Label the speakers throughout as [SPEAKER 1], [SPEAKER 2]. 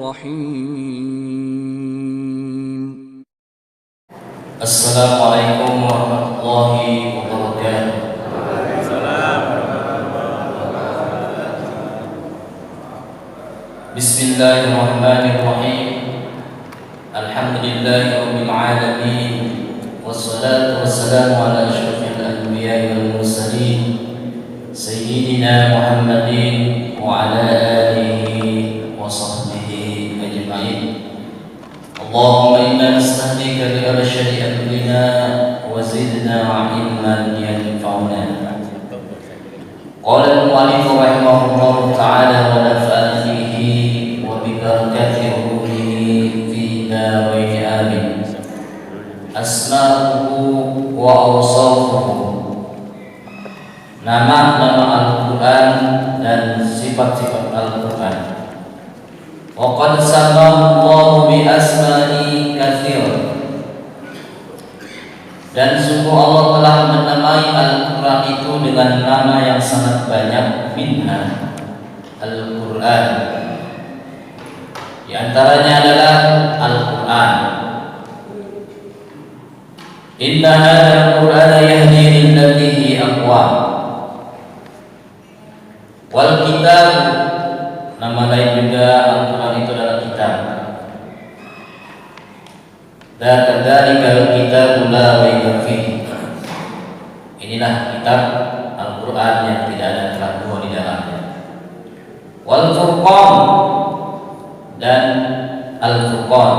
[SPEAKER 1] الرحيم.
[SPEAKER 2] السلام عليكم ورحمة الله وبركاته. بسم الله الرحمن الرحيم. الحمد لله رب العالمين، والصلاة والسلام على أشرف الأنبياء والمرسلين سيدنا محمد وعلى آله وصحبه أجمعين. اللهم إنا نستهديك بأبشر أمرنا وزدنا علما ينفعنا. قال المؤلف رحمه الله تعالى ونفعنا فيه وببركة روحه في دارين آمين. أسماؤه وأوصافه، nama-nama Al-Quran dan sifat-sifat Al-Quran. Waqad sammallahu bi asma'i katsir, dan sungguh Allah telah menamai Al-Quran itu dengan nama yang sangat banyak. Minha Al-Quran, di antaranya adalah Al-Quran. Inna hadzal Qur'ana yahdi lillati hi aqwam. Wal kitab, nama lain juga Al-Quran itu adalah kitab. Dan kadzalika kitabul la raiba fihi. Inilah kitab Al-Quran yang tidak ada keraguan di dalamnya. Wal furqan, dan Al-Furqan.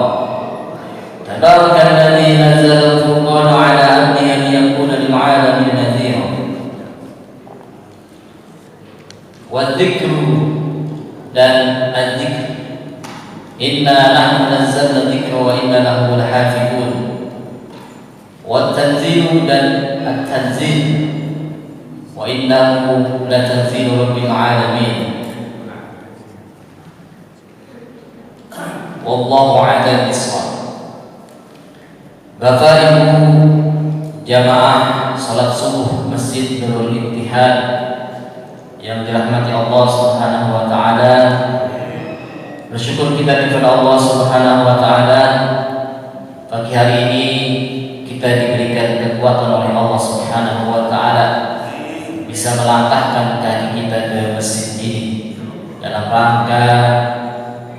[SPEAKER 2] Tabarakalladzi nazzala al-furqana 'ala 'abdihi liyakuna lil 'alamin nadhira. Wadzikru, dan az-zikr. Inna nahnu nazzalna dzikra wa inna lahu lahafizun. Wat-tanzilu, dan at-tanzil. Wa innahu latanzilu rabbil alamin. Wallahu a'lam bishawab. Bapak Ibu jamaah salat subuh Masjid Nurul Ittihad yang dirahmati Allah Subhanahu wa taala, bersyukur kita kepada Allah Subhanahu wa taala, pagi hari ini kita diberikan kekuatan oleh Allah Subhanahu wa taala bisa melangkahkan kaki kita ke masjid ini dalam rangka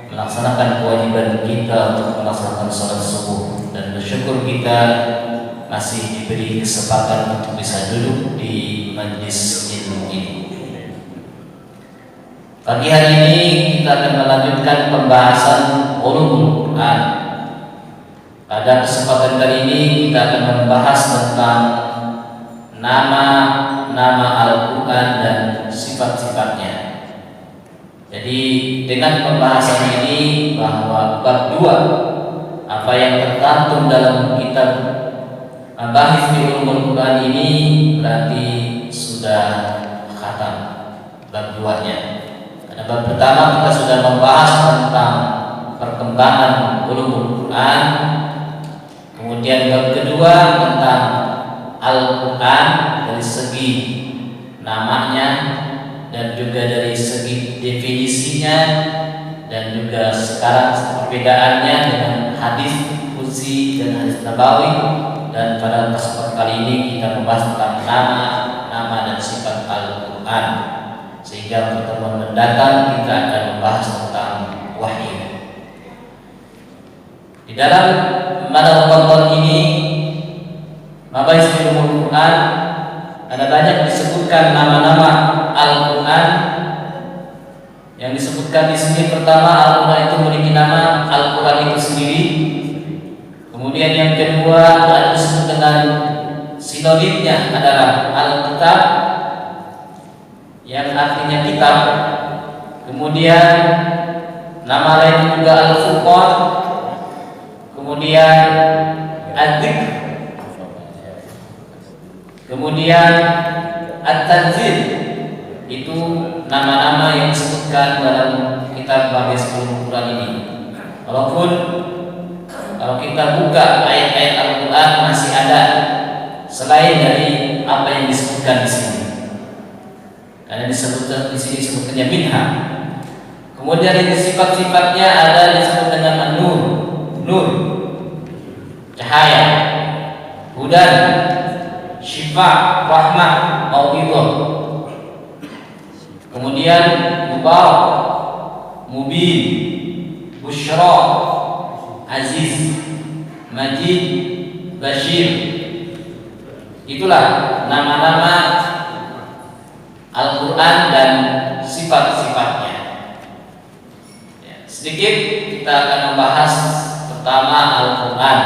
[SPEAKER 2] melaksanakan kewajiban kita untuk melaksanakan salat subuh, dan bersyukur kita masih diberi kesempatan untuk bisa duduk di majlis ilmu ini. Pagi hari ini kita akan melanjutkan pembahasan ulumul Quran. Pada kesempatan kali ini kita akan membahas tentang nama-nama Al-Quran dan sifat-sifatnya. Jadi dengan pembahasan ini bahwa bab 2, apa yang tercantum dalam kitab Mabahis fi Ulumul Quran ini berarti sudah khatam bab 2-nya. Pada bab pertama kita sudah membahas tentang perkembangan ulumul Quran. Kemudian bab kedua tentang Al-Quran dari segi namanya dan juga dari segi definisinya, dan juga sekarang perbedaannya dengan hadis qudsi dan hadis nabawi. Dan pada kesempatan kali ini kita membahas tentang nama dan sifat Al-Quran, sehingga pertemuan mendatang kita akan membahas tentang wahyu. Di dalam Ramadan ini, Mabahis fi Ulumul Quran, ada banyak disebutkan nama-nama Al-Quran. Yang disebutkan di sini pertama, Al-Quran itu memiliki nama Al-Quran itu sendiri. Kemudian yang kedua ada disebut dengan sinonimnya adalah Al-Kitab, yang artinya kitab. Kemudian nama lain juga Al-Furqan. Kemudian Az-Zikr. Kemudian At-Tanzil. Itu nama-nama yang disebutkan dalam kitab Mabahis Ulumul Quran ini. Walaupun kalau kita buka ayat-ayat Al-Quran masih ada selain dari apa yang disebutkan di sini. Karena disebutkan di sini disebutkannya minha. Kemudian ini sifat-sifatnya ada disebut dengan an-nur, nur, cahaya, hudan, syifa, rahmah, mau'idhah. Kemudian mubarak, mubin, busyra, aziz, majid, bashir. Itulah nama-nama Al-Quran dan sifat-sifatnya. Ya, sedikit kita akan membahas pertama Al-Quran.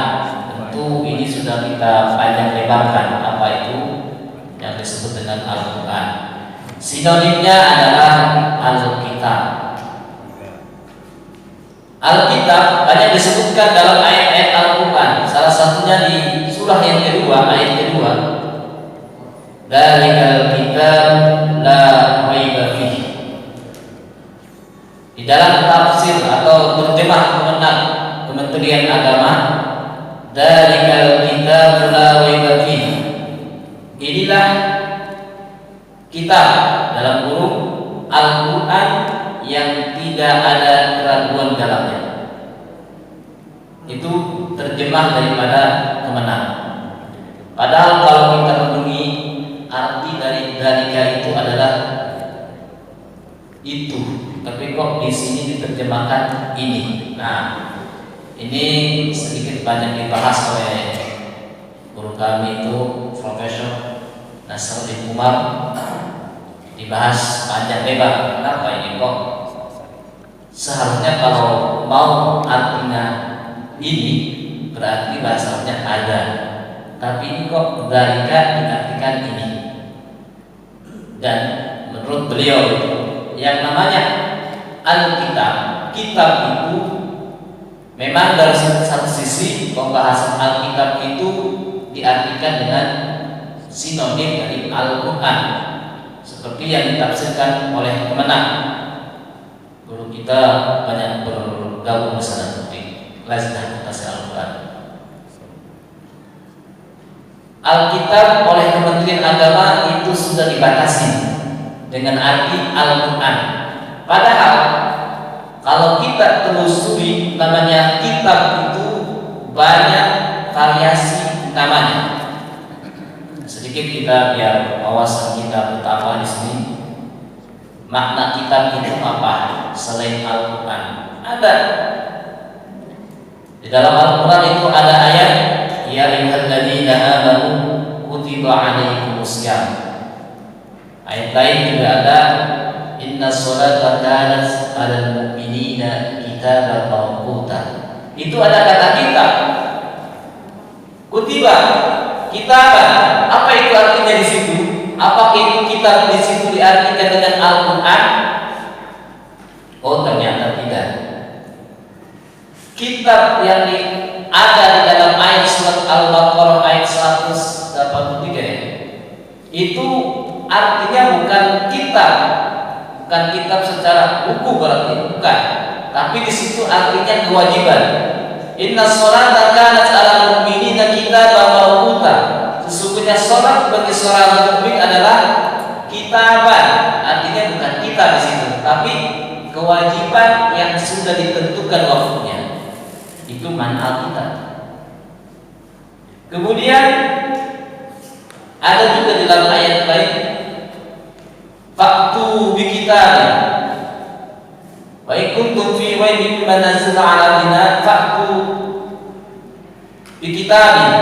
[SPEAKER 2] Tentu ini sudah kita panjang lebarkan apa itu yang disebut dengan Al-Quran. Sinonimnya adalah Al-Kitab. Alkitab banyak disebutkan dalam ayat-ayat Al-Quran. Salah satunya di surah yang kedua, ayat kedua. Dzalikal kitab la raiba fihi. Di dalam tafsir atau terjemah Kementerian Agama, dzalikal kitab la raiba fihi. Inilah kitab dalam kurung Al-Quran yang tidak ada keraguan dalamnya. Itu terjemah daripada Kemenang. Padahal kalau kita menungi arti dari dalika itu adalah itu, tapi kok di sini diterjemahkan ini. Nah, ini sedikit banyak dibahas oleh guru kami itu Profesor Nasruddin Umar, dibahas panjang lebar. Kenapa ini kok? Seharusnya kalau mau artinya ini berarti bahasanya ada, tapi ini kok dalika diartikan ini. Dan menurut beliau yang namanya Alkitab, kitab itu memang dari satu sisi pembahasan Alkitab itu diartikan dengan sinonim dari Al-Quran, seperti yang ditafsirkan oleh Kemenang. Guru kita banyak bergabung di sana seperti Lajnah Tafsir Al-Quran. Alkitab oleh Kementerian Agama itu sudah dibatasi dengan arti Al-Quran. Padahal kalau kita telusuri namanya kitab itu banyak variasi namanya. Sedikit kita biar wawasan kita bertambah di sini. Makna kitab itu apa selain Al-Quran? Ada. Di dalam Al-Quran itu ada ayat ya ayyuhalladzina amanu kutiba alaikumusiyam. Ayat lain juga ada inna sholata kanat 'alal mu'minina kitaban mawquta. Itu ada kata kitab. Kutiba, kitaban. Apa itu artinya di situ? Apakah itu kitab di situ diartikan dengan Al-Quran? Oh, ternyata tidak. Kitab yang ada di dalam ayat surat Al-Baqarah ayat 183 ya, itu artinya bukan kitab, bukan kitab secara buku berarti bukan, tapi di situ artinya kewajiban. Inna sholata kanat 'alal mu'minina kitaban mawquta. Sesungguhnya sholat bagi seorang mukmin adalah kitaban, artinya bukan kitab di situ, tapi kewajiban yang sudah ditentukan waktunya. Itu makna Alkitab. Kemudian ada juga dalam ayat lain, Faktu bi kitabin wa in kuntum fi raibin mimma nazzalna 'ala 'abdina faktu bi kitabin.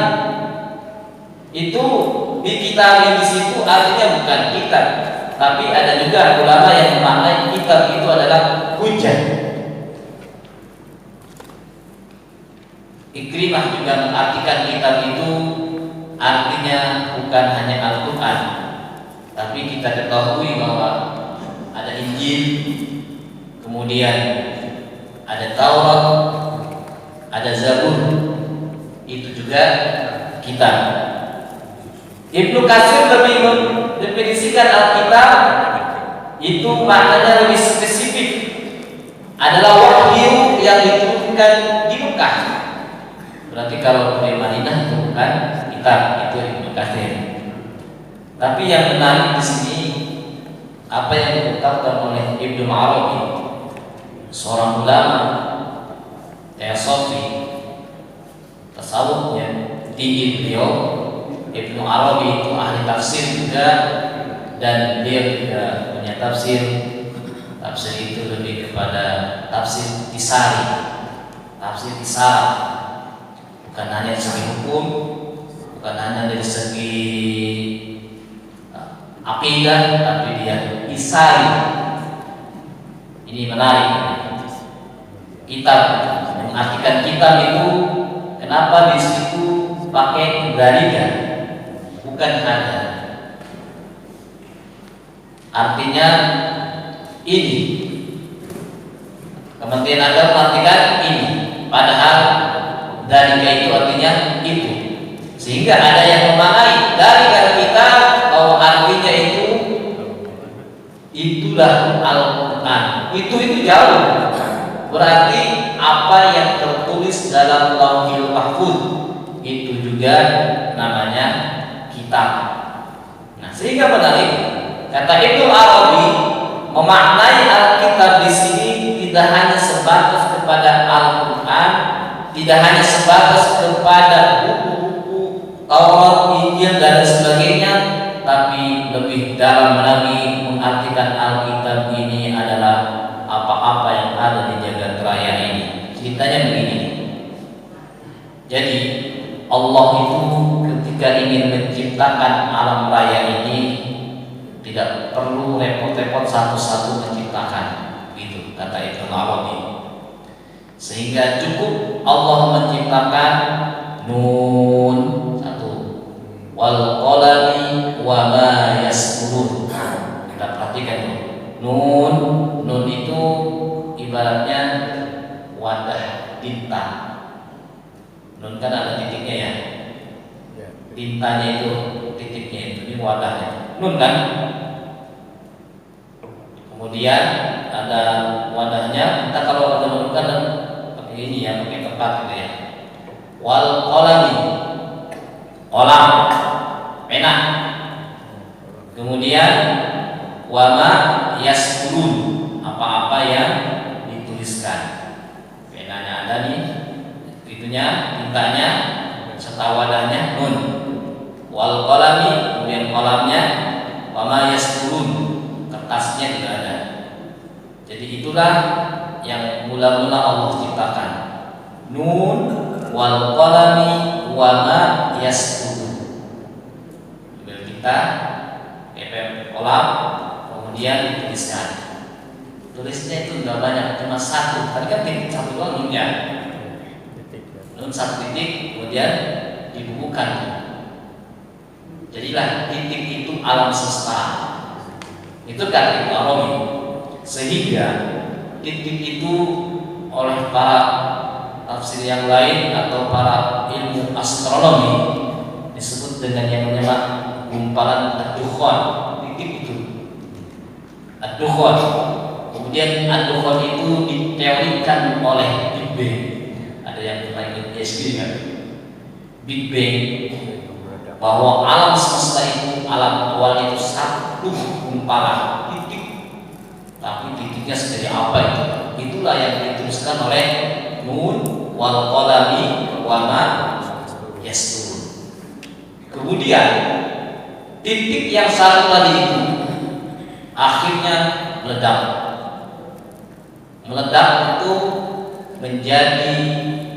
[SPEAKER 2] Itu bi kitabin di situ artinya bukan kitab, tapi ada juga ulama yang memaknai kitab itu adalah hujah. Ikrimah juga mengartikan kitab itu artinya bukan hanya Al-Quran, tapi kita ketahui bahwa ada Injil, kemudian ada Taurat, ada Zabur, itu juga kitab. Ibnu Katsir lebih mendefinisikan Alkitab itu maknanya lebih spesifik, adalah wahyu yang diturunkan di Mekah. Berarti kalau di Madinah itu bukan kitab, itu Ibnu Katsir. Tapi yang menarik di sini apa yang diungkapkan oleh Ibnu Arabi. seorang ulama teosofi tasawufnya tinggi beliau, Ibnu Arabi itu ahli tafsir juga, dan beliau juga punya tafsir. Tafsir itu lebih kepada tafsir tisari, tafsir tisar, bukan hanya dari segi hukum, bukan hanya dari segi akidah, tapi dia tisari. Ini menarik. Kitab, mengartikan kitab itu, kenapa di situ pakai dariga, bukan ada. Artinya ini, Kementerian Agama mengartikan ini, padahal dariga itu artinya itu. Sehingga ada yang memaknai dariga kita bahwa artinya itu itulah Al-Quran. Itu jauh. Berarti apa yang tertulis dalam Lauhil Mahfuz itu juga namanya kitab. Nah, sehingga menarik, kata Ibnu Arabi memaknai Alkitab di sini tidak hanya sebatas kepada Al-Quran, tidak hanya sebatas kepada buku-buku Taurat, Injil dan sebagainya, tapi lebih dalam lagi mengartikan Alkitab ini adalah apa-apa yang ada di jagat raya ini. Ceritanya begini. Jadi Allah itu ketika ingin menciptakan alam raya ini tidak perlu repot-repot satu-satu menciptakan, gitu kata Ibnu Arabi. Sehingga cukup Allah menciptakan nun satu, wal qalami wa ma yasturun. Kita perhatikan dulu. Nun itu ibaratnya wadah tinta. Nun kan ada titiknya ya. Tintanya itu titiknya itu, ini wadahnya. Nun kan. Kemudian ada wadahnya. Kita kalau ada nun kan pakai ini ya, pakai kertas gitu ya. Wal qalami, kolam, pena. Kemudian wama yasturun, apa-apa yang dituliskan. Penanya ada nih, itunya, tintanya, serta wadahnya nun. Wal qalami, kemudian kolamnya, wama yasturun, kertasnya juga ada. Jadi itulah yang mula-mula Allah ciptakan. Nun wal qalami wama yasturun. Kita kolam, kemudian dituliskan. Tulisnya itu enggak banyak, cuma satu. Tadi kan titik satu doang nunnya. Nun satu titik, kemudian dibubuhkan. Jadilah titik itu alam semesta. Itu kata Ibnu Arabi. Sehingga titik itu oleh para tafsir yang lain atau para ilmu astronomi disebut dengan yang namanya gumpalan ad-dukhan. Titik itu ad-dukhan. Kemudian ad-dukhan itu diteorikan oleh Big Bang. Ada yang pernah PhD kan? Big Bang, bahwa alam semesta itu, alam awal itu satu gumpalan titik. Tapi titiknya seperti apa itu? Itulah yang dituliskan oleh Nun wal qalami wa ma yasturun. Kemudian titik yang satu tadi itu akhirnya meledak. Meledak itu menjadi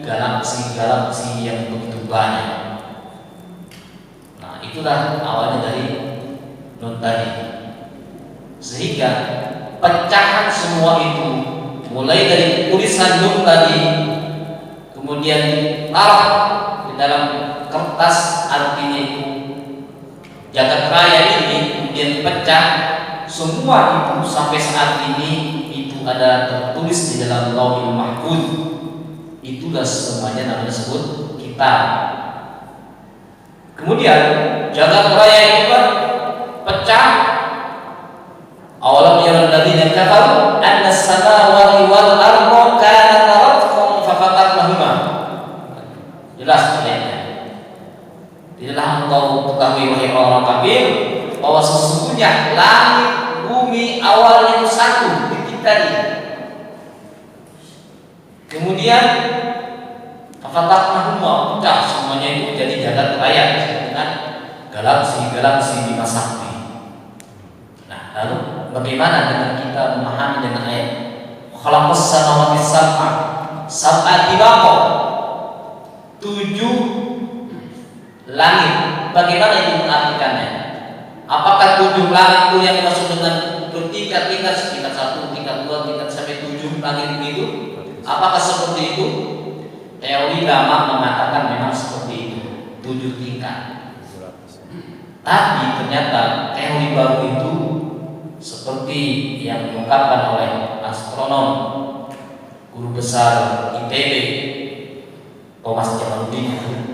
[SPEAKER 2] galaksi-galaksi yang begitu banyak. Nah, itulah awalnya dari Nun tadi. Sehingga pecahan semua itu, mulai dari tulisan Nun tadi, kemudian ditaruh di dalam kertas, artinya itu jagat raya ini kemudian pecah. Semua itu sampai saat ini itu ada tertulis di dalam Lauhil Mahfuz. Itulah semuanya namanya disebut kitab. Kemudian jagat raya itu kan pecah. Awalam yaral ladzina kafaru anna as-samawati wal arda kanata ratqan fafataqnahuma. Jelas ayatnya. Tidaklah engkau ketahui wahai orang kafir bahwa sesungguhnya langit bumi awalnya itu satu titik tadi. Kemudian Fafatahna pecah semuanya itu jadi jagat raya dengan galaksi-galaksi Bima Sakti. Nah, lalu bagaimana dengan kita memahami dengan ayat khalaqas samawati sab'a tibaqa, 7 langit. Bagaimana itu mengartikannya? Apakah 7 langit itu yang dimaksud dengan bertingkat-tingkat, tingkat 1, tingkat 2, tingkat sampai 7 langit itu? Apakah seperti itu? Teori lama mengatakan memang seperti itu, 7 tingkat. Tapi ternyata teori baru itu seperti yang diungkapkan oleh astronom guru besar ITB Thomas Jamaluddin,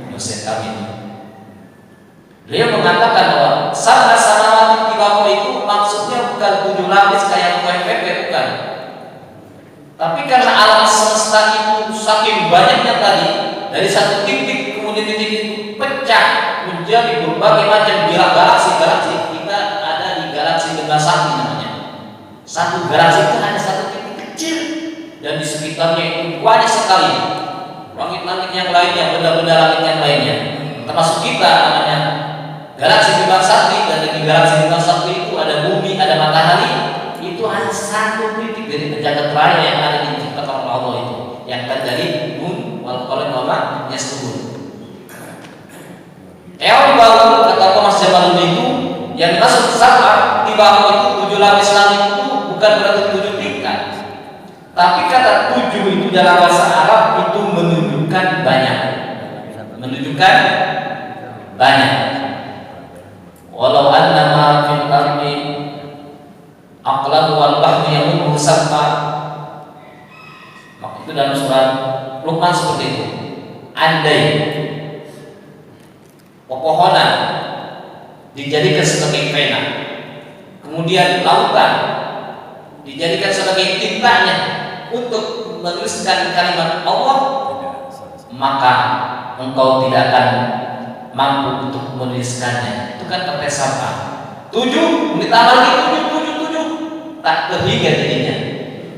[SPEAKER 2] dosen kami. Beliau mengatakan bahwa sab'a samawati tibaqa itu maksudnya bukan 7 lapis kayak UMPP, bukan. Tapi karena alam semesta itu saking banyaknya tadi, dari satu titik kemudian titik itu pecah menjadi berbagai macam galaksi. Kita ada di galaksi Bima Sakti namanya. Satu galaksi itu hanya satu titik kecil, dan di sekitarnya itu banyak sekali langit-langit yang lainnya, benda-benda langit yang lainnya. Termasuk kita namanya galaksi Bima Sakti, dan di galaksi Bima Sakti itu ada bumi, ada matahari. Itu hanya satu titik dari jagat raya yang ada diciptakan oleh Allah itu, yang terjadi nun wal qalam wa ma yasturun. Teori baru kata Thomas Jamaluddin itu yang masuk sab'a tibaqa itu 7 lapis langit itu bukan berarti 7 tingkat. Tapi kata 7 itu dalam bahasa Arab itu menunjukkan banyak. Menunjukkan banyak. Walau annama fil ardi aqlam wal bahri yamuddu sab'a. Maka itu dalam surat Luqman seperti itu. Andai pepohonan dijadikan sebagai pena, kemudian lautan dijadikan sebagai tintanya untuk menuliskan kalimat Allah, maka engkau tidak akan mampu untuk menuliskannya. Itu kan kata sab'a. 7 ditambah lagi 7 tak terhingga jadinya.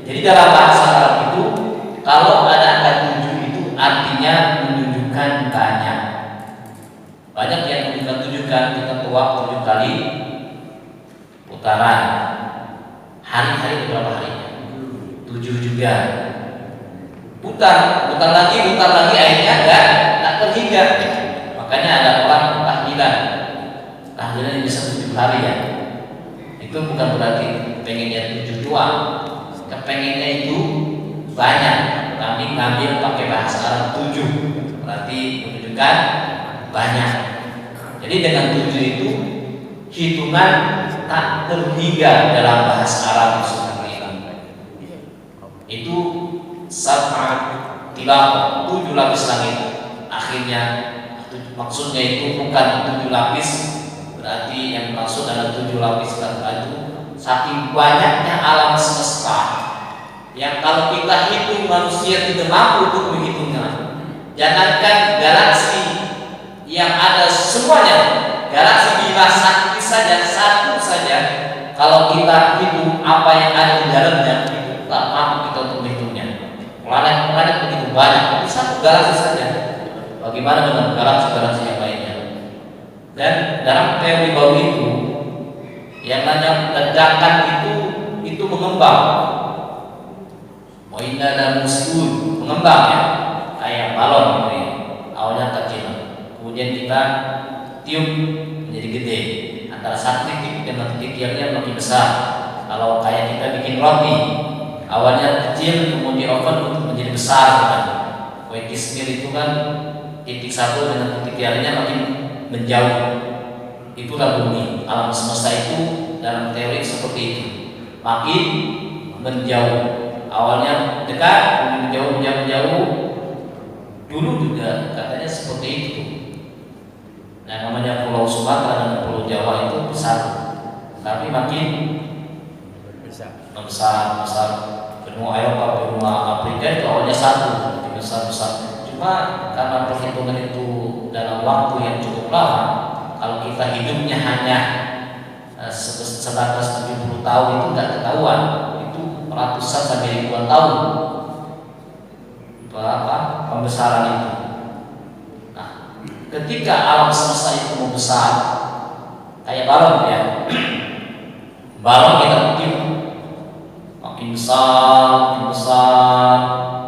[SPEAKER 2] Jadi dalam bahasa Arab itu kalau ada angka 7 itu artinya menunjukkan banyak. Banyak yang menunjukkan kita tua 7 kali putaran. Hari-hari berapa harinya? 7 juga. Putar lagi akhirnya enggak terhingga. Makanya ada orang tahlilan bisa 7 hari ya. Itu bukan berarti pengennya 7 doang. Kepengennya itu banyak. Kami ngambil pakai bahasa Arab 7, berarti menunjukkan banyak. Jadi dengan 7 itu hitungan tak terhingga dalam bahasa Arab seperti itu. Itu sab'a tibaqa, 7 lapis langit. Akhirnya maksudnya itu bukan 7 lapis, berarti yang maksud adalah 7 lapis itu saking banyaknya alam semesta yang kalau kita hitung manusia tidak mampu untuk menghitungnya. Jangankan galaksi yang ada semuanya, galaksi Bima Sakti saja, satu saja, kalau kita hitung apa yang ada di dalamnya itu tak mampu kita untuk menghitungnya. Planet-planet begitu banyak, itu satu galaksi saja. Bagaimana dengan galaksi-galaksi yang lainnya? Dan dalam teori baru itu, yang namanya ledakan itu mengembang. Inna dan musibun mengembang ya, kayak balon gitu ya. Awalnya kecil, kemudian kita tiup menjadi gede. Antara satu titik dengan titik yang lebih besar. Kalau kayak kita bikin roti, awalnya kecil, kemudian oven untuk menjadi besar kan. Kue kismir itu kan titik satu dengan titik lainnya makin menjauh. Itulah bumi. Alam semesta itu dalam teori seperti itu. Makin menjauh. Awalnya dekat, kemudian menjauh. Dulu juga katanya seperti itu. Nah, namanya Pulau Sumatera dan Pulau Jawa itu besar, tapi makin besar. Benua Eropa, benua Afrika itu awalnya satu, besar. Cuma karena perhitungan itu dalam waktu yang cukup lama, kalau kita hidupnya hanya sebatas 70 tahun itu nggak ketahuan. Ratusan sampai ribuan tahun. pembesaran itu. Nah, ketika alam semesta itu mau besar, kayak balon ya, balon kita tiup makin besar,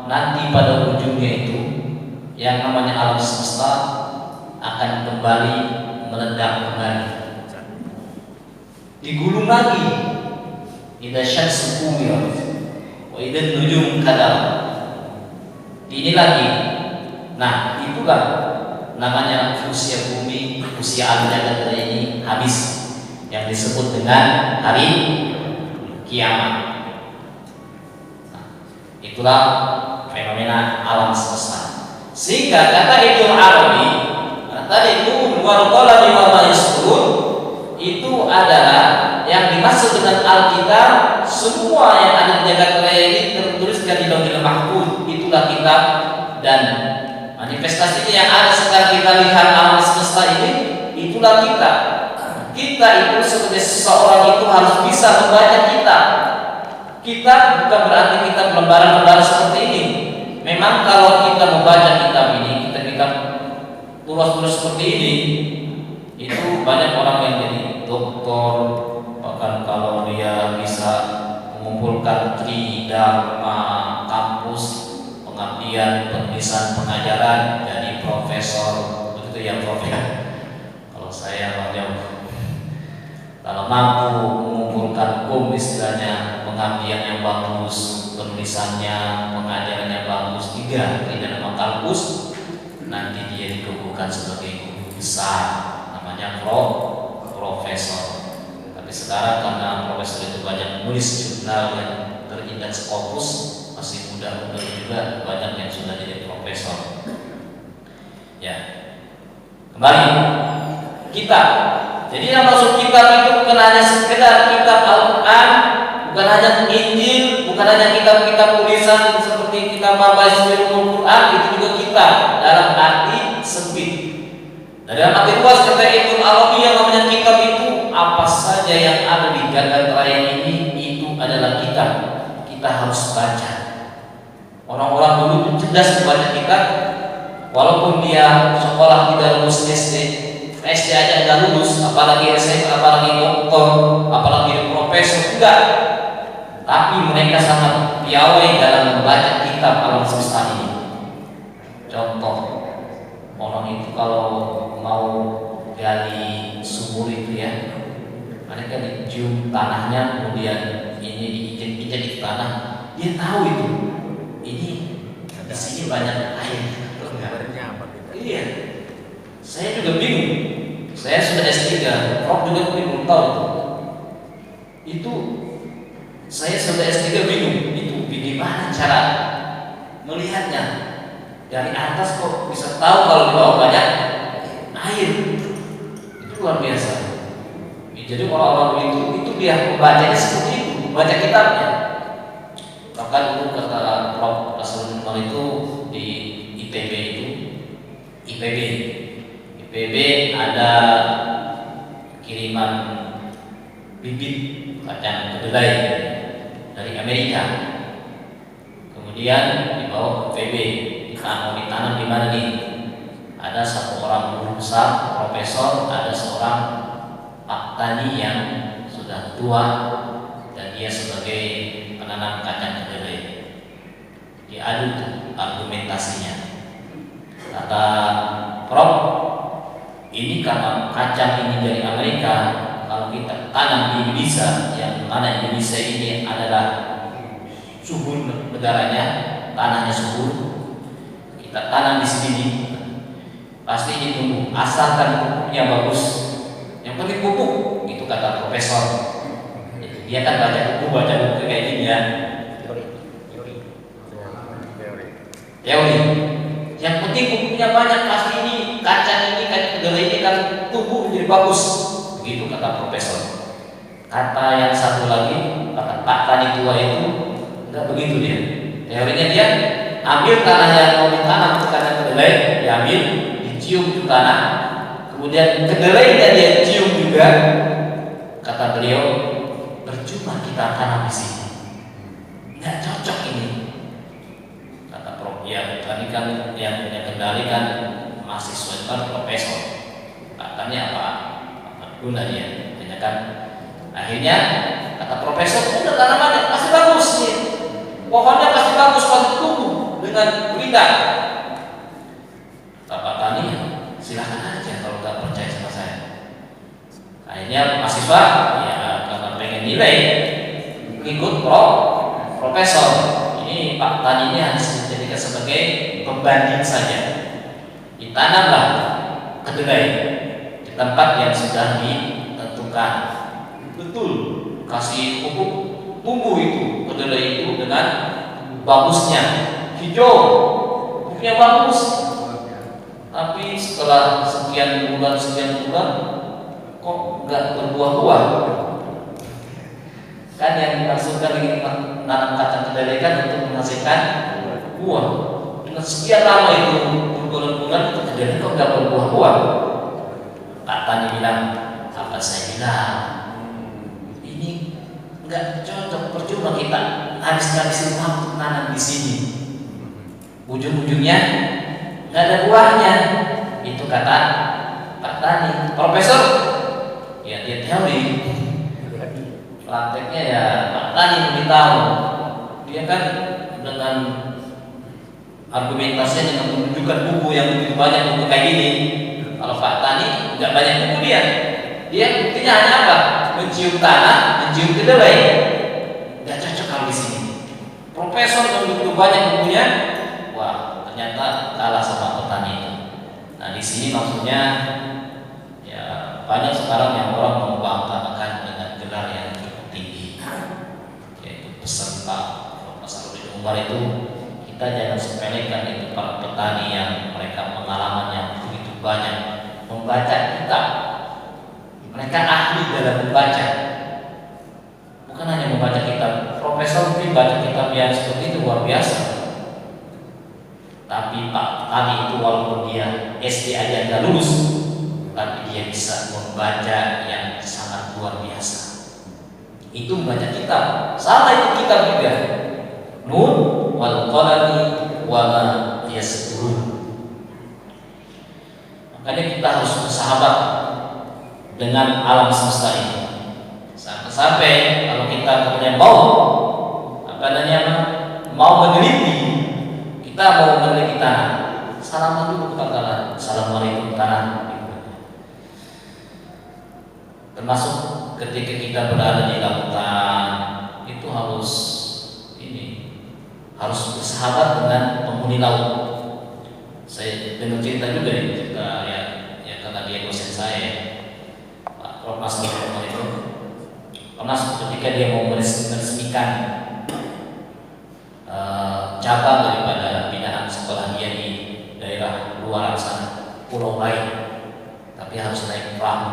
[SPEAKER 2] nanti pada ujungnya itu yang namanya alam semesta akan kembali meledak kembali, digulung lagi. Idza syamsu kuwirat wa idza nujum kadar. Ini lagi. Nah, itulah namanya usia bumi, usia alam jagat raya ini habis, yang disebut dengan hari kiamat. Nah, itulah fenomena alam semesta. Sehingga kata Ibnu Arabi, tadi itu wal qalami wa ma yasturun, itu adalah yang dimaksud dengan Alkitab. Semua yang ada di jagat raya ini tertuliskan di Lauhul Mahfuz, itulah kitab. Dan manifestasinya yang ada sekarang kita lihat alam semesta ini, itulah kita. Kita itu sebagai seseorang itu harus bisa membaca kitab. Kitab bukan berarti kita lembaran-lembaran seperti ini. Memang kalau kita membaca kitab ini, kita tulis-tulis seperti ini, itu banyak orang yang jadi doktor, bahkan kalau dia bisa mengumpulkan tridharma kampus, pengabdian, penulisan, pengajaran, jadi profesor, begitu ya Prof ya. Kalau saya jauh, kalau mampu mengumpulkan istilahnya, pengabdian yang bagus, penulisannya, pengajaran yang bagus, 3 tridharma kampus, nanti dia dikukuhkan sebagai guru besar, namanya profesor. Tapi sekarang karena profesor itu banyak nulis jurnal yang terindeks Scopus, masih muda-muda juga banyak yang sudah jadi profesor. Ya, kembali kita. Jadi yang maksud kitab itu bukan hanya sekedar kitab Al-Quran, bukan hanya Injil, bukan hanya kitab-kitab tulisan seperti kitab Mabaizul Quran, itu juga kitab dalam arti sempit. Dalam arti luas kata Ibnu Arabi, yang namanya kitab itu apa saja yang ada di jagat raya ini, itu adalah kitab. Kita harus baca. Orang-orang dulu itu cerdas membaca kitab, walaupun dia sekolah tidak lulus SD aja nggak lulus, apalagi SMA, apalagi doktor, apalagi profesor, enggak. Tapi mereka sangat piawai dalam membaca kitab alam semesta ini. Contoh, orang itu kalau mau gali sumur itu ya, mereka dicium tanahnya, kemudian ini diinjek-injek di tanah, dia tahu itu ini di sini banyak air. Iya, saya juga bingung. Saya sudah S3, Prof juga bingung tahu itu. Itu saya sudah S3 bingung. Itu bagaimana cara melihatnya? Dari atas kok bisa tahu kalau di bawah banyak air? Itu luar biasa. Jadi orang-orang itu dia membacanya seperti itu, membaca kitabnya. Bahkan dulu kata Prof Nasrul Umar itu di IPB itu, IPB ada kiriman bibit kacang kedelai dari Amerika. Kemudian dibawa ke IPB, ditanam di mana nih? Ada satu orang guru besar, profesor, ada seorang pak tani yang sudah tua, dan dia sebagai penanam kacang kedelai. Diadu argumentasinya. Kata Prof, ini karena kacang ini dari Amerika, kalau kita tanam di Indonesia, yang mana Indonesia ini adalah subur negaranya, tanahnya subur, kita tanam di sini, pasti ini tumbuh, asalkan pupuknya bagus. Yang penting pupuk, itu kata profesor. Dia kan baca buku kayak gini ya. Teori. Yang penting pupuknya banyak, pasti ini kacang kedelai ini kan tumbuh menjadi bagus. Begitu kata profesor. Kata yang satu lagi, kata Pak Tani tua itu, enggak begitu dia. Teorinya dia ambil tanah yang mau ditanam kacang kedelai, diambil, dicium ke tanah, kemudian kedelainya dia cium juga. Kata beliau, percuma kita tanam di sini, nggak cocok ini. Kata Prof, ya yang kendalikan mahasiswa itu kan profesor. Katanya apa guna dia, kan? Akhirnya kata profesor, udah tanamannya pasti bagus nih, pohonnya pasti bagus, pasti tumbuh dengan indah. Pak Tani, silakan aja kalau nggak percaya sama saya. Akhirnya mahasiswa ya karena pengen nilai ikut profesor. Ini Pak Tani ini hanya dijadikan sebagai pembanding saja. Ditanamlah kedelai di tempat yang sudah ditentukan. Betul, kasih pupuk tumbuh itu kedelai itu dengan bagusnya, hijau, pupuknya bagus. Tapi setelah sekian bulan kok nggak berbuah-buah? Kan yang dimaksudkan ini menanam kacang kedelai kan untuk menghasilkan buah. Dengan sekian lama itu berbulan-bulan itu kedelai kok nggak berbuah-buah? Pak Tani bilang, apa saya bilang? Ini nggak cocok, percuma kita habis-habisin waktu nanam di sini. Ujung-ujungnya nggak ada buahnya. Itu kata Pak Tani. Profesor, ya dia teori. Prakteknya ya Pak Tani memberitahu. Dia kan dengan argumentasinya dengan menunjukkan buku yang begitu banyak, buku kayak gini. Kalau Pak Tani nggak banyak buku dia buktinya hanya apa? Mencium tanah, mencium kedelai. Nggak cocok kalau di sini. Profesor yang begitu banyak bukunya, wah ternyata kalah sama petani itu. Nah di sini maksudnya ya banyak sekarang yang orang membanggakan dengan gelar yang cukup tinggi, yaitu peserta Nasaruddin Umar itu. Kita jangan sepelekan itu para petani yang mereka pengalamannya begitu banyak membaca kitab. Mereka ahli dalam membaca, bukan hanya membaca kitab. Profesor mungkin baca kitab yang seperti itu luar biasa, tapi Pak Tani itu walaupun dia SD aja nggak lulus, tapi dia bisa membaca yang sangat luar biasa. Itu membaca kitab. Salah itu kitab juga. Nun wal qalami wa ma yasturun. Makanya kita harus bersahabat dengan alam semesta ini. Sampai kalau kita kemudian mau meneliti, kita mau meneliti tanah, salaman dulu ke tanah, assalamualaikum tanah. Termasuk ketika kita berada di lautan, itu harus bersahabat dengan penghuni laut. Saya dengar cerita juga ya karena dia dosen saya, Pak Prof. Mas itu pernah ketika dia mau meresmikan cabang daripada binaan sekolah dia di daerah luar sana, pulau lain, tapi harus naik perahu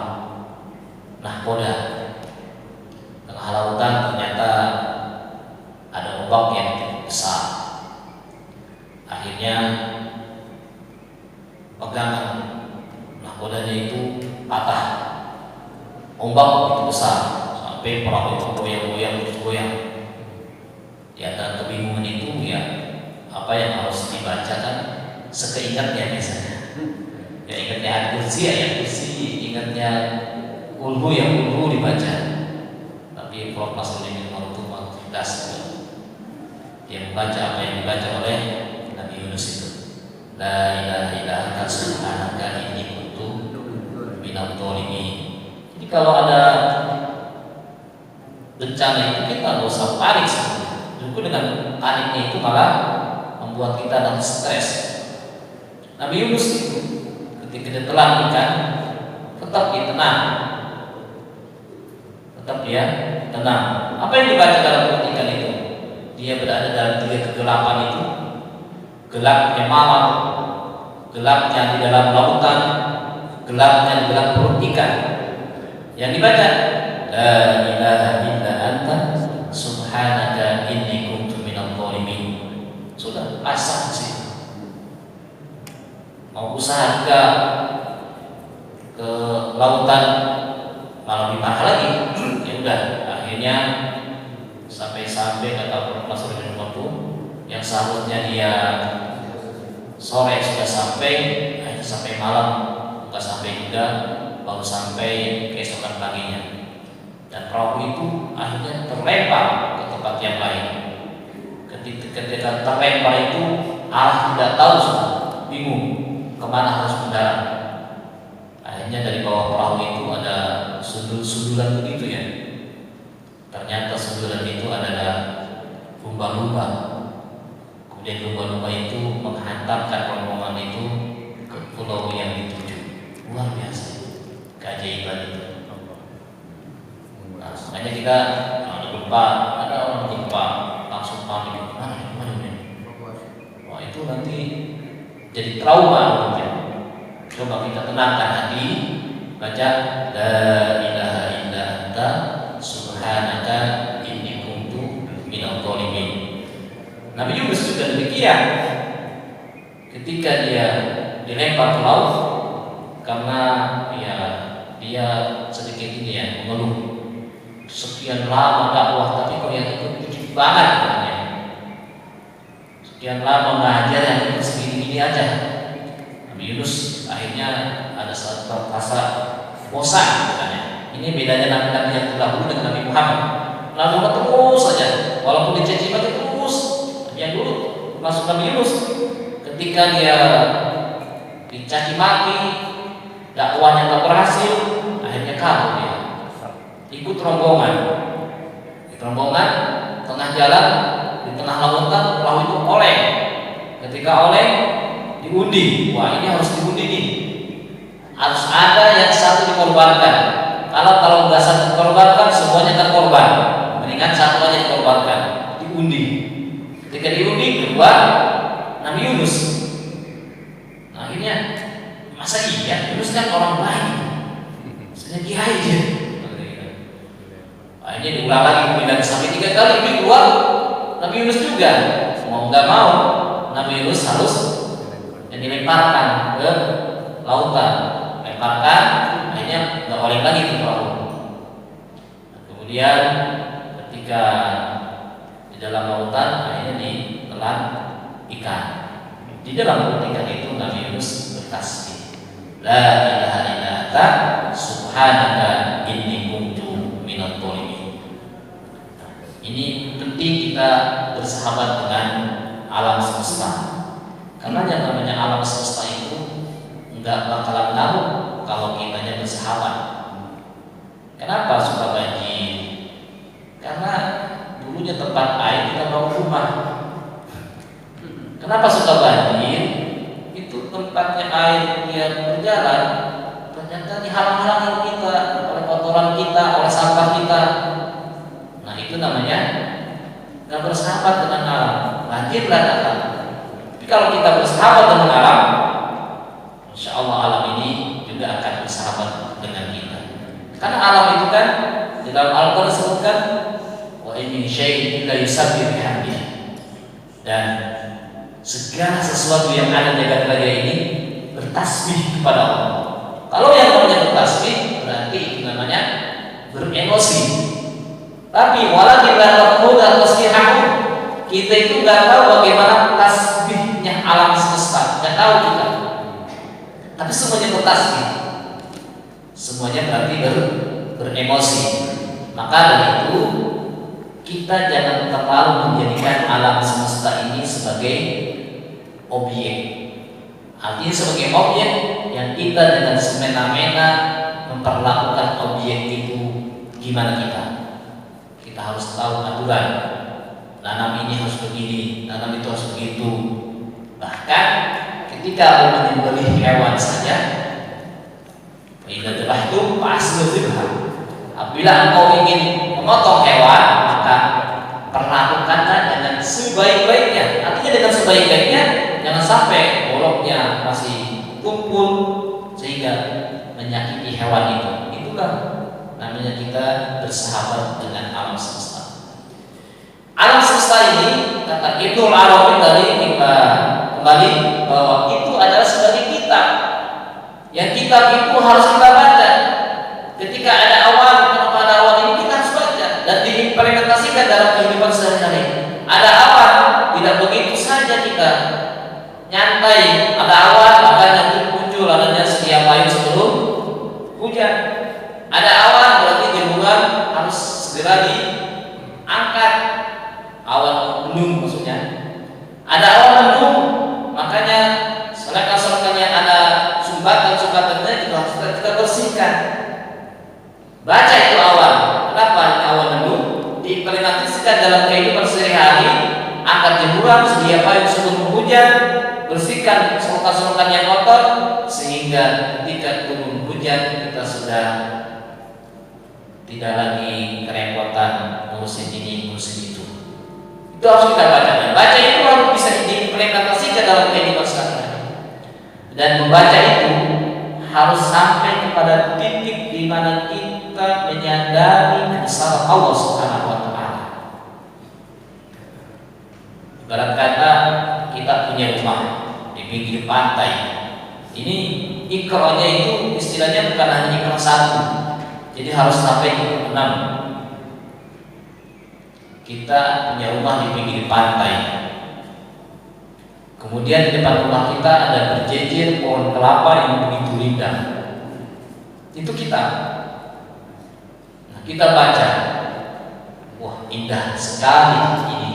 [SPEAKER 2] nahkoda tengah lautan. Ternyata ada ombak yang besar. Akhirnya pegangan nahkodanya itu patah, ombak begitu besar sampai perahu itu goyang. Di antara kebingungan itu ya apa yang harus dibacakan sekeingatnya biasanya. Ya ingatnya ayat kursi, ingatnya ulhu dibaca. Tapi Prof. Nasaruddin Umar itu cerdas, dia membaca apa yang dibaca oleh Nabi Yunus itu. La ilaha illa anta subhanaka inni kuntu minadh dhalimin. Jadi kalau ada bencana itu kita nggak usah panik. Justru dengan paniknya itu malah membuat kita dan stres. Nabi Yunus itu ketika dia telan ikan, tetap dia tenang. Apa yang dibaca dalam perut ikan itu? Dia berada dalam tiga kegelapan itu. Gelapnya malam, gelapnya di dalam lautan, gelapnya di dalam perut ikan. Yang dibaca la ilaha illa anta subhanaka inni kuntu minadh dhalimin. Sudah pasang sih. Mau usaha juga ke lautan malah lebih mahal lagi. Ya udah, akhirnya sampai kata Prof. Nasaruddin Umar yang seharusnya dia sore sudah sampai, akhirnya sampai malam, bukan sampai juga, baru sampai keesokan paginya. Dan perahu itu akhirnya terlempar ke tempat yang lain. Ketika terlempar itu, Allah tidak tahu, bingung kemana harus mendarat. Akhirnya dari bawah perahu itu ada sundul-sundulan begitu ya. Ternyata sundulan itu adalah lumba-lumba. Kemudian lumba-lumba itu menghantarkan rombongan itu ke pulau yang dituju. Luar biasa, keajaiban itu. Nah, makanya kita ada gempa, ada orang gempa langsung panik, mana ini? Wah, itu nanti jadi trauma mungkin. Coba kita tenangkan hati, baca la ilaha illa anta subhanaka inni kuntu minadh dhalimin. Nabi Yunus juga demikian. Ketika dia dilempar ke laut, karena ya dia sedikit ini ya mengeluh, sekian lama dakwah tapi kok yang ikut dikit banget katanya. Sekian lama mengajar yang ikut segini-gini aja. Nabi Yunus akhirnya ada satu rasa bosan katanya. Ini bedanya nabi-nabi yang terdahulu dengan Nabi Muhammad. Nabi Muhammad terus saja, walaupun dicaci maki terus. Yang dulu masuk Nabi Yunus, ketika dia dicaci maki, dakwahnya tak berhasil, akhirnya kabur dia. Ikut rombongan. Di rombongan tengah jalan di tengah lautan perahu itu oleng. Ketika oleng diundi, wah ini harus diundi nih. Harus ada yang satu dikorbankan. Kalau nggak satu dikorbankan, semuanya akan korban. Mendingan satu aja dikorbankan, diundi. Ketika diundi kedua Nabi Yunus. Nah akhirnya masa iya Yunus kan orang baik, saya kiai dia. Akhirnya diulang lagi kemudian sampai 3 kali lebih keluar Nabi Yunus juga. Mau nggak mau Nabi Yunus harus dilemparkan ke lautan, lemparkan, akhirnya nggak oleh lagi ke perahu. Kemudian ketika di dalam lautan akhirnya ditelan ikan. Di dalam perut ikan itu Nabi Yunus bertasbih, la ilaha illa anta subhanaka inni kuntu minadh dhalimin. Ini penting kita bersahabat dengan alam semesta. Karena yang namanya alam semesta itu enggak bakalan tahu kalau kitanya bersahabat. Kenapa suka banjir? Karena dulunya tempat air kita bangun rumah. Kenapa suka banjir? Itu tempatnya air dia berjalan, ternyata dihalang-halangi kita oleh kotoran kita, oleh sampah kita. Nah itu namanya nggak bersahabat dengan alam. Banjir datang. Tapi kalau kita bersahabat dengan alam, insya Allah alam ini juga akan bersahabat dengan kita. Karena alam itu kan di dalam Al-Quran disebutkan wa in min syai'in illa yusabbihu bihamdihi. Dan segala sesuatu yang ada di jagat raya ini bertasbih kepada Allah. Kalau yang namanya bertasbih berarti itu namanya beremosi. Tapi walakin la taqulu tasbihahu, kita itu nggak tahu bagaimana tasbihnya alam semesta, nggak tahu kita. Tapi semuanya bertasbih, semuanya berarti beremosi. Maka dari itu kita jangan terlalu menjadikan alam semesta ini sebagai objek. Artinya sebagai objek yang kita dengan semena-mena memperlakukan objek itu gimana kita. Kita harus tahu aturan. Nanam ini harus begini, nanam itu harus begitu. Bahkan ketika menyembelih hewan saja, itu pasti apabila engkau ingin memotong hewan, maka perlakukanlah dengan sebaik-baiknya. Artinya dengan sebaik-baiknya, jangan sampai boloknya masih tumpul sehingga menyakiti hewan itu. Itulah namanya kita bersahabat dengan alam semesta. Alam semesta ini, kata Ibnu Arabi tadi kita kembali bahwa itu adalah sebagai kitab. Yang kitab itu harus kita baca. Ketika ada awan, kenapa ada awan ini kita harus baca dan diimplementasikan dalam kehidupan sehari-hari. Ada awan, tidak begitu saja kita nyantai bersihkan. Baca itu awal. Kenapa ini awal dulu? Diimplementasikan dalam kehidupan sehari-hari. Angkat jemuran, sedia payung sebelum hujan, bersihkan selokan-selokan yang kotor, sehingga ketika turun hujan kita sudah tidak lagi kerepotan ngurusin ini, ngurusin itu. Itu harus kita baca. Dan baca itu harus bisa diimplementasikan dalam kehidupan sehari-hari. Dan membaca itu harus sampai kepada titik di mana kita menyadari kebesaran Allah Subhanahu wa Ta'ala. Ibarat kata kita punya rumah di pinggir pantai. Ini ikranya itu istilahnya bukan hanya ikrar satu, jadi harus sampai ikrar 6. Kita punya rumah di pinggir pantai. Kemudian di depan rumah kita ada berjejer pohon kelapa yang begitu indah. Itu kita. Nah, kita baca, wah indah sekali ini.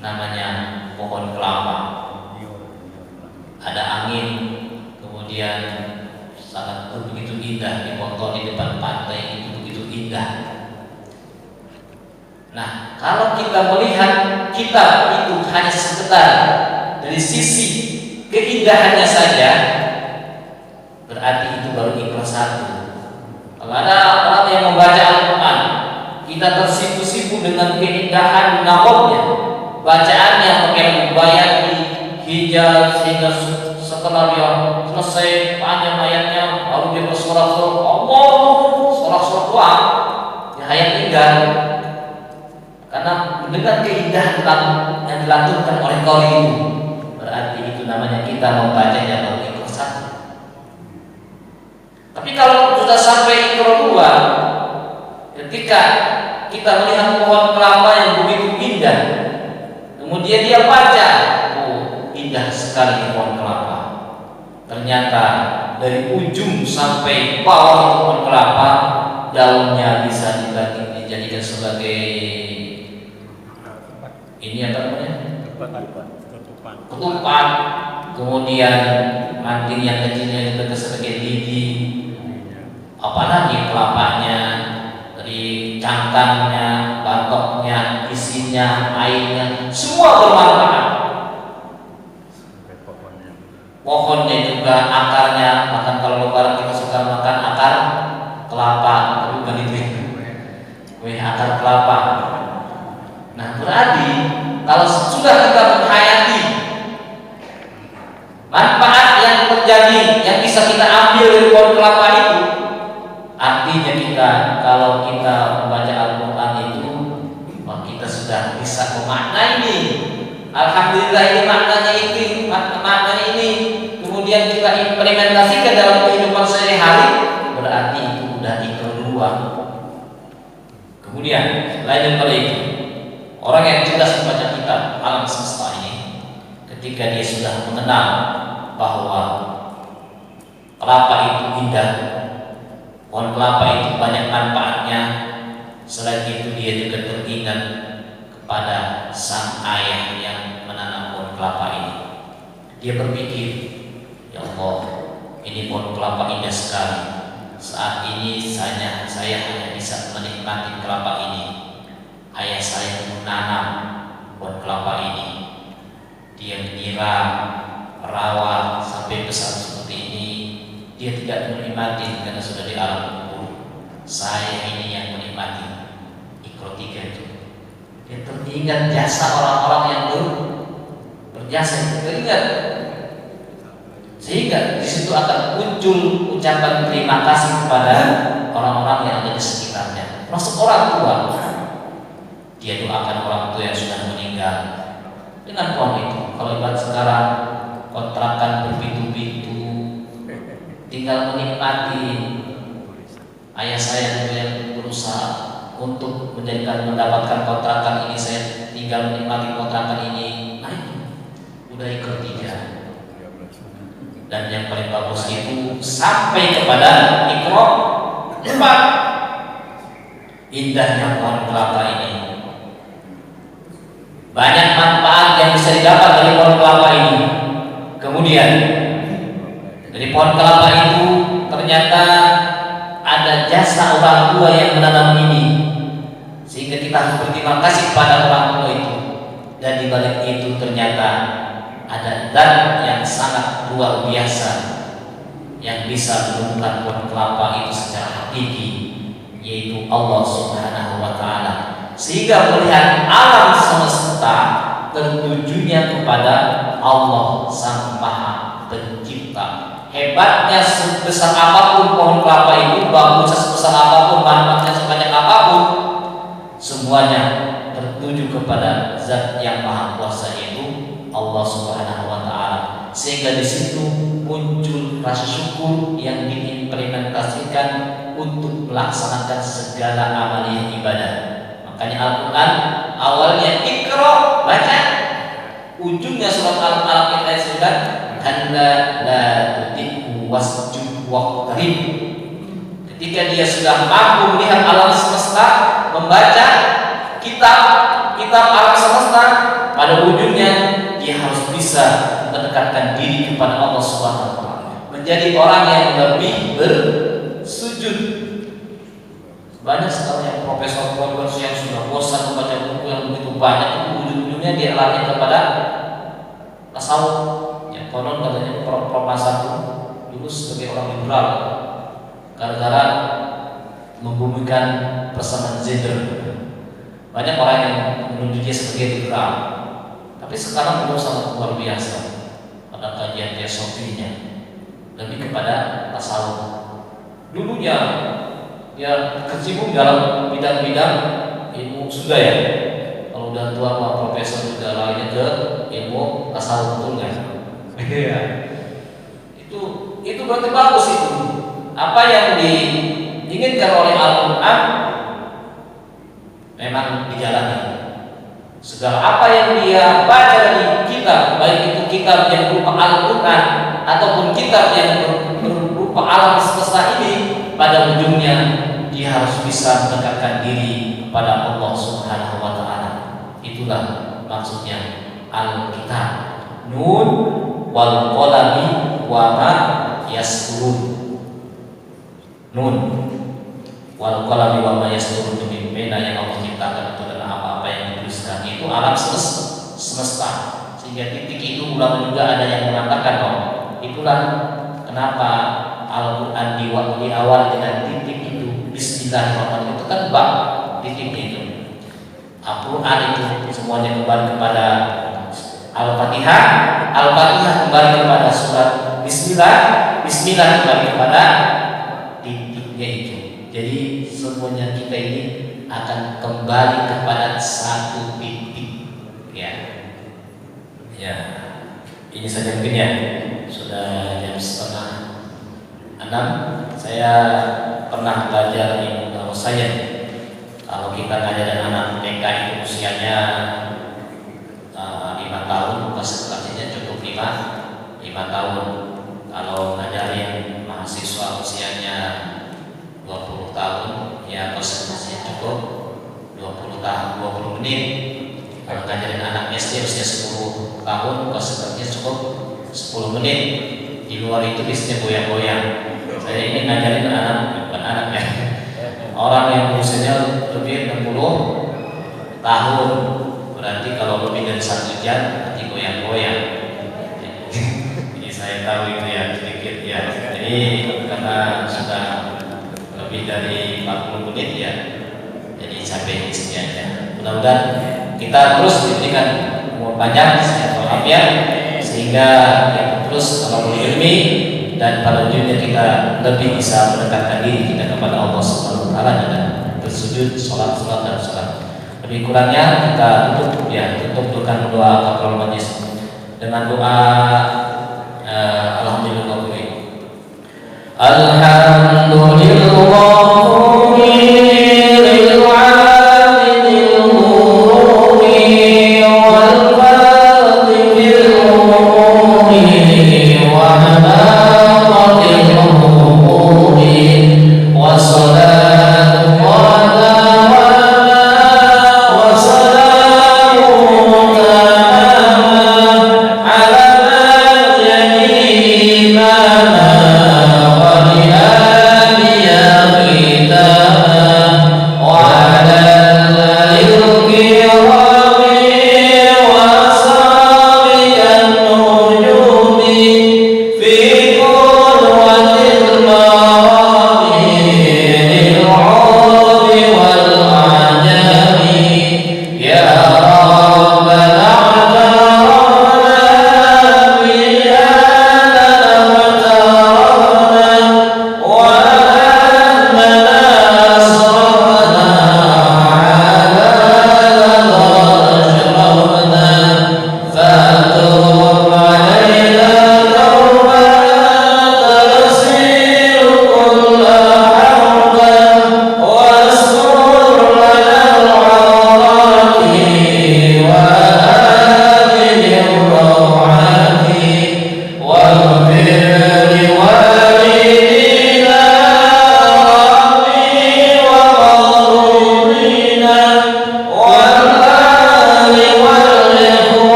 [SPEAKER 2] Namanya pohon kelapa. Ada angin, kemudian sangat begitu indah dipoto di depan pantai, itu begitu indah. Nah, kalau kita melihat kita itu hanya sekedar dari sisi keindahannya saja, berarti itu baru ikrar 1. Kalau ada orang yang membaca Al-Quran, kita tersipu-sipu dengan keindahan nampaknya, bacaannya pakai bayat hijau sehingga setelah dia selesai panjang ayatnya baru dia bersorak-sorak Allah, sorak-sorak doa di ayat 3. Karena mendengar keindahan yang dilakukan oleh kaum itu, berarti itu namanya kita membacanya baru ikrar 1. Tapi kalau sudah sampai ikrar 2, ketika kita melihat pohon kelapa yang begitu indah, kemudian dia baca, oh indah sekali pohon kelapa. Ternyata dari ujung sampai bawah pohon kelapa, daunnya bisa dijadikan sebagai ini apa namanya? Ketupat. Kemudian ranting yang kecilnya juga sebagai lidi. Apalagi kelapanya, dari cangkangnya, batoknya, isinya, airnya, semua bermanfaat. Pohonnya juga, akarnya, bahkan kalau lebaran kita suka makan akar kelapa, tapi bukan itu, akar kelapa. Nah, berarti kalau sudah kita menghayati manfaat yang terjadi, yang bisa kita ambil dari pohon kelapa itu, artinya kita kalau kita membaca Al-Quran itu, kita sudah bisa memaknai ini. Alhamdulillah ini maknanya ini. Kemudian kita implementasikan dalam kehidupan sehari-hari, berarti itu sudah ikrar 2. Kemudian selain daripada itu, orang yang cerdas membaca kitab alam semesta ini, ketika dia sudah mengenal bahwa kelapa itu indah, pohon kelapa itu banyak manfaatnya, selain itu dia juga teringat kepada sang ayah yang menanam pohon kelapa ini. Dia berpikir, ya Allah, ini pohon kelapa indah sekali. Saat ini saya hanya bisa menikmati kelapa ini. Ayah saya menanam pohon kelapa ini. Dia menyiram, merawat sampai besar seperti ini. Dia tidak menikmati karena sudah di alam kubur. Saya ini yang menikmati. Ikrar 3 itu. Dia teringat jasa orang-orang yang berjasa, teringat. Sehingga di situ akan muncul ucapan terima kasih kepada orang-orang yang ada di sekitarnya. Termasuk orang tua. Dia doakan orang tua yang sudah meninggal. Dengan pohon itu, kalau ibarat sekarang kontrakan berpintu-pintu, tinggal menikmati. Ayah saya juga yang berusaha untuk mendapatkan kontrakan ini, saya tinggal menikmati kontrakan ini. Nah itu udah ikrar 3. Dan yang paling bagus itu sampai kepada ikrar 4. Indahnya pohon kelapa ini, banyak manfaat yang bisa didapat dari pohon kelapa ini. Kemudian dari pohon kelapa itu ternyata ada jasa orang tua yang menanam ini, sehingga kita harus berterima kasih kepada orang tua itu. Dan di balik itu ternyata ada zat yang sangat luar biasa yang bisa menumbuhkan pohon kelapa itu secara hakiki, yaitu Allah Subhanahu wa Ta'ala. Sehingga melihat alam semesta tertujunya kepada Allah Sang Maha Pencipta. Hebatnya sebesar apapun pohon kelapa itu, bagusnya sebesar apapun, manfaatnya sebanyak apapun, semuanya tertuju kepada Zat yang Maha Kuasa, yaitu Allah Subhanahu wa Ta'ala. Sehingga di situ muncul rasa syukur yang diimplementasikan untuk melaksanakan segala amaliyah ibadah. Makanya Al-Quran awalnya Iqra, baca, ujungnya surat Al-Alaq ayat 9, kalla la tuti'hu wasjud waqtarib. Ketika dia sudah mampu melihat alam semesta, membaca kitab alam semesta, pada ujungnya dia harus bisa mendekatkan diri kepada Allah Subhanahu wa Ta'ala, menjadi orang yang lebih bersujud. Banyak sekali yang profesor-profesor yang sudah bosan membaca buku yang begitu banyak, itu ujung-ujungnya dia lari kepada tasawuf. Ya, konon katanya Prof. Satu dulu sebagai orang liberal, gara-gara membumikan persamaan gender. Banyak orang yang menuju dia sebagai liberal, tapi sekarang belum sangat luar biasa pada kajian teosofinya, lebih kepada tasawuf. Dulunya ya kecimpung dalam bidang-bidang ilmu sudah ya. Kalau udah tua Pak Profesor sudah larinya ke ilmu tasawuf, betul nggak? Iya. Itu berarti bagus itu. Apa yang diinginkan oleh Al-Quran memang dijalani. Segala apa yang dia baca dari kitab, baik itu kitab yang berupa Al-Quran ataupun kitab yang berupa alam semesta ini, pada ujungnya dia harus bisa mendekatkan diri kepada Allah Subhanahu wa Ta'ala. Itulah maksudnya Al-Kitab. Nun wal qalami wa ma yasturun. Nun wal qalami wa ma yasturun, demi pena yang Allah ciptakan itu adalah apa-apa yang dituliskan. Itu alam semesta. Sehingga titik itu ulama juga ada yang mengatakan bahwa itulah kenapa Al-Quran di awal dengan titik itu, Bismillahirrahmanirrahim, itu kan bab titik itu. Al-Quran itu semuanya kembali kepada Al-Fatihah, Al-Fatihah kembali kepada surat Bismillah, Bismillah kembali kepada titiknya itu. Jadi semuanya kita ini akan kembali kepada satu titik. Ya, ini saja mungkin ya. Sudah jam 5:30. Saya pernah belajar ilmu neuroscience. Kalau kita ngajarin anak TK itu usianya 5 tahun, konsentrasinya cukup 5 tahun. Kalau ngajarin mahasiswa usianya 20 tahun, ya konsentrasinya cukup 20 menit. Kalau ngajarin anak SD usia 10 tahun, konsentrasinya cukup 10 menit. Di luar itu biasanya goyang-goyang. Saya ini ngajarin anak, bukan anak ya, orang yang usianya lebih 60 tahun. Berarti kalau lebih dari 1 jam nanti goyang-goyang. Ini saya tahu itu ya, sedikit ya. Jadi karena sudah lebih dari 40 menit ya, jadi sampai di sini aja. Mudah-mudahan kita terus diberikan umur panjang, sehat walafiat, sehingga kita terus kalau ilmi, dan pada ujungnya kita lebih bisa mendekatkan diri kita kepada Allah Subhanahu wa Ta'ala dengan bersujud, sholat dan sholat. Lebih kurangnya kita tutup dengan doa kafaratul majlis dengan doa alhamdulillah.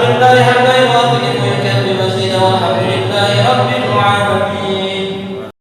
[SPEAKER 2] لله حق يوافق ويكافئ المزيد والحمد